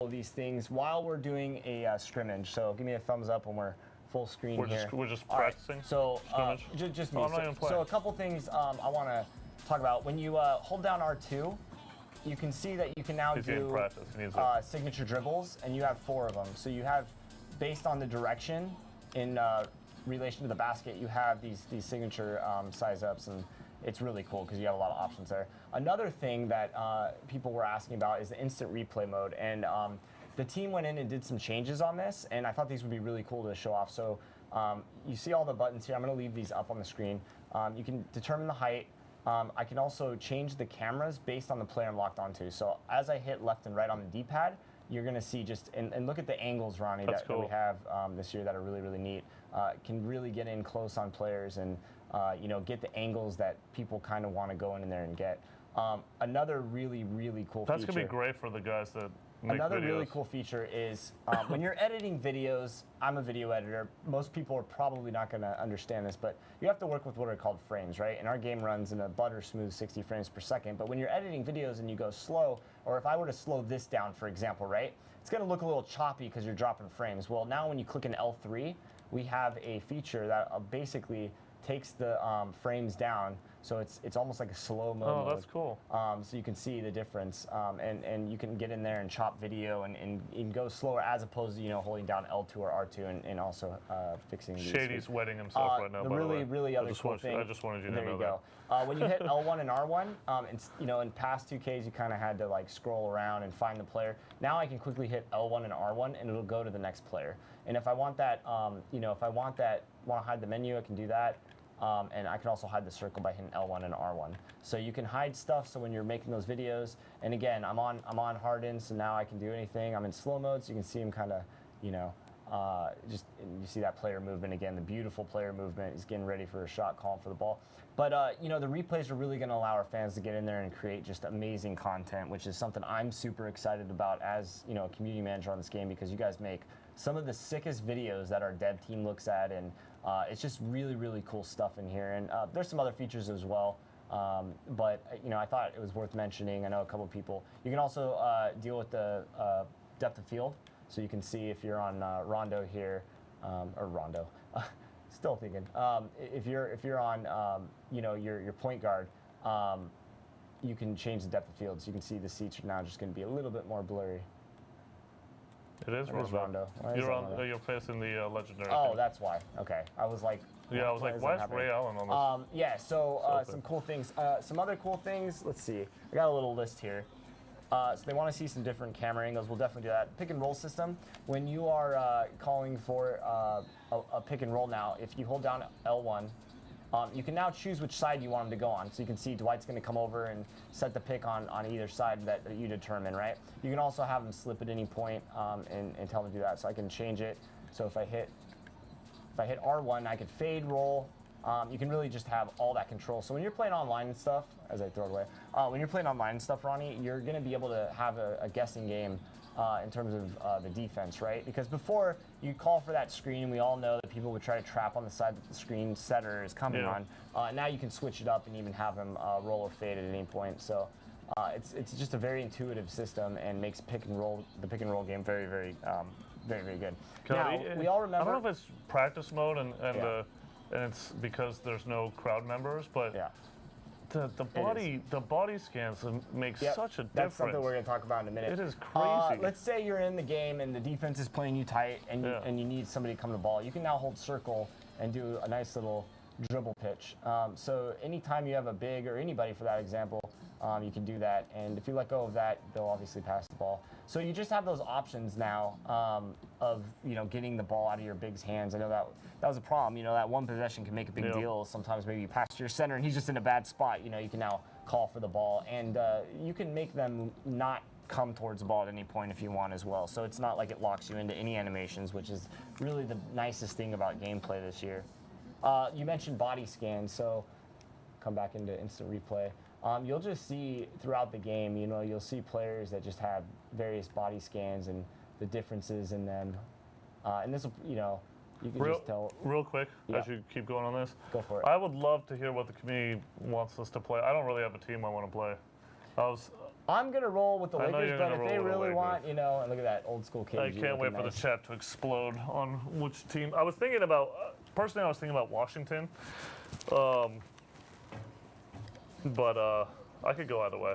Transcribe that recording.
of these things while we're doing a scrimmage. So give me a thumbs up when we're full screen here. We're just All right, practicing. So scrimmage? just me. Oh, I'm not even playing. So a couple things I want to talk about. When you hold down R2, you can see that you can now do signature dribbles, and you have 4 of them. So you have, based on the direction in relation to the basket, you have these signature size ups, and it's really cool because you have a lot of options there. Another thing that people were asking about is the instant replay mode, and the team went in and did some changes on this, and I thought these would be really cool to show off. So you see all the buttons here. I'm going to leave these up on the screen. You can determine the height. I can also change the cameras based on the player I'm locked onto. So as I hit left and right on the D-pad, you're going to see just, and look at the angles, Ronnie, that we have this year that are really, really neat. Can really get in close on players and get the angles that people kind of want to go in there and get. Another really, really cool feature. That's going to be great for the guys that make Another videos. really cool feature is when you're editing videos, I'm a video editor. Most people are probably not going to understand this, but you have to work with what are called frames, right? And our game runs in a butter smooth 60 frames per second. But when you're editing videos and you go slow, or if I were to slow this down, for example, right? It's going to look a little choppy because you're dropping frames. Well, now when you click in L3, we have a feature that basically takes the frames down, so it's almost like a slow-mo mode. Oh, that's cool. So you can see the difference, and you can get in there and chop video and go slower as opposed to holding down L2 or R2 and also fixing these. Shady's wetting himself right now. The by the way. really other cool thing. I just wanted you to there know you go. When you hit L1 and R1, in past 2Ks you kind of had to like scroll around and find the player. Now I can quickly hit L1 and R1 and it'll go to the next player. And if I want that, if I want to hide the menu, I can do that. And I can also hide the circle by hitting L1 and R1. So you can hide stuff. So when you're making those videos, and again, I'm on hardened, so now I can do anything. I'm in slow mode, so you can see him kind of, you see that player movement again, the beautiful player movement. He's getting ready for a shot, calling for the ball. But the replays are really going to allow our fans to get in there and create just amazing content, which is something I'm super excited about as a community manager on this game, because you guys make some of the sickest videos that our dev team looks at, and it's just really, really cool stuff in here. And there's some other features as well, but I thought it was worth mentioning. I know a couple of people. You can also deal with the depth of field, so you can see if you're on Rondo here, or Rondo. Still thinking. If you're on your point guard, you can change the depth of field, so you can see the seats are now just going to be a little bit more blurry. It is Rondo. You're facing the legendary. Oh, thing. that's why. Okay, I was like. Yeah, I was like, why is Ray Allen on this? Yeah. So some cool things. Some other cool things. Let's see. I got a little list here. So they want to see some different camera angles. We'll definitely do that. Pick and roll system. When you are calling for a pick and roll now, if you hold down L1, you can now choose which side you want him to go on. So you can see Dwight's going to come over and set the pick on either side that you determine, right? You can also have him slip at any point and tell him to do that. So I can change it. So if I hit R1, I can fade, roll. You can really just have all that control. So when you're playing online and stuff, as I throw it away, when you're playing online and stuff, Ronnie, you're going to be able to have a guessing game in terms of the defense, right? Because before you call for that screen, we all know that people would try to trap on the side that the screen setter is coming on. Now you can switch it up and even have him roll or fade at any point. So it's just a very intuitive system and makes the pick and roll game very, very, very, very good. Now, we all remember. I don't know if it's practice mode and it's because there's no crowd members, but. Yeah. The body scans make such a difference. That's something we're going to talk about in a minute. It is crazy. Let's say you're in the game and the defense is playing you tight and you need somebody to come to the ball. You can now hold circle and do a nice little dribble pitch. So anytime you have a big, or anybody for that example, you can do that. And if you let go of that, they'll obviously pass the ball. So you just have those options now of getting the ball out of your big's hands. I know that was a problem. That one possession can make a big deal. Sometimes maybe you pass to your center and he's just in a bad spot. You can now call for the ball, and you can make them not come towards the ball at any point if you want as well. So it's not like it locks you into any animations, which is really the nicest thing about gameplay this year. You mentioned body scans, so come back into instant replay. You'll just see throughout the game, you'll see players that just have various body scans and the differences in them. And this will, you can just tell. Real quick, as you keep going on this. Go for it. I would love to hear what the community wants us to play. I don't really have a team I want to play. I'm gonna roll with the I know Lakers, you're but gonna if they roll with the really want, Lakers. you know, and look at that old school KG. I can't wait for the chat to explode on which team. I was thinking about, personally, I was thinking about Washington. But I could go either way.